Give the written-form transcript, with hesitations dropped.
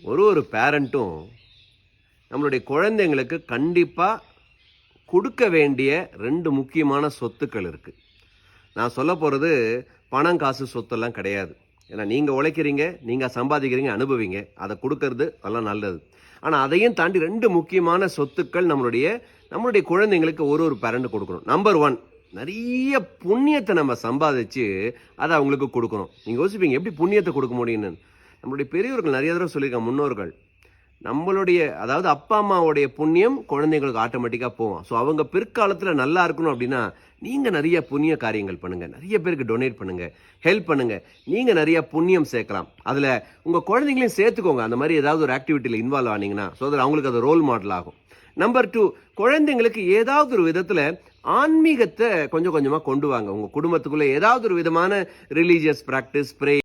ஒரு பேரண்ட்டும் நம்மளுடைய குழந்தைங்களுக்கு கண்டிப்பாக கொடுக்க வேண்டிய 2 முக்கியமான சொத்துக்கள் இருக்குது. நான் சொல்ல போகிறது பணம் காசு சொத்தெல்லாம் கிடையாது. ஏன்னா நீங்கள் உழைக்கிறீங்க, நீங்கள் சம்பாதிக்கிறீங்க, அனுபவிங்க, அதை கொடுக்கறது எல்லாம் நல்லது. ஆனால் அதையும் தாண்டி 2 முக்கியமான சொத்துக்கள் நம்மளுடைய குழந்தைங்களுக்கு ஒரு பேரண்ட் கொடுக்கணும். நம்பர் 1, நிறைய புண்ணியத்தை நம்ம சம்பாதிச்சு அதை அவங்களுக்கு கொடுக்கணும். நீங்கள் யோசிப்பீங்க எப்படி புண்ணியத்தை கொடுக்க முடியும்னு. நம்மளுடைய பெரியவர்கள் நிறைய தடவை சொல்லியிருக்காங்க, முன்னோர்கள். அதாவது அப்பா அம்மாவுடைய புண்ணியம் குழந்தைங்களுக்கு ஆட்டோமேட்டிக்காக போகும். ஸோ அவங்க பிற்காலத்தில் நல்லா இருக்கணும் அப்படின்னா நீங்கள் நிறைய புண்ணிய காரியங்கள் பண்ணுங்கள், நிறைய பேருக்கு டொனேட் பண்ணுங்கள், ஹெல்ப் பண்ணுங்கள், நீங்கள் நிறைய புண்ணியம் சேர்க்கலாம். அதில் உங்கள் குழந்தைங்களையும் சேர்த்துக்கோங்க. அந்த மாதிரி ஏதாவது ஒரு ஆக்டிவிட்டியில் இன்வால்வ் ஆனீங்கன்னா ஸோ அதில் அவங்களுக்கு அது ரோல் மாடல் ஆகும். நம்பர் 2, குழந்தைங்களுக்கு ஏதாவது ஒரு விதத்தில் ஆன்மீகத்தை கொஞ்சம் கொஞ்சமாக கொண்டு வாங்க. உங்கள் குடும்பத்துக்குள்ளே ஏதாவது ஒரு விதமான ரிலீஜியஸ் ப்ராக்டிஸ், ப்ரே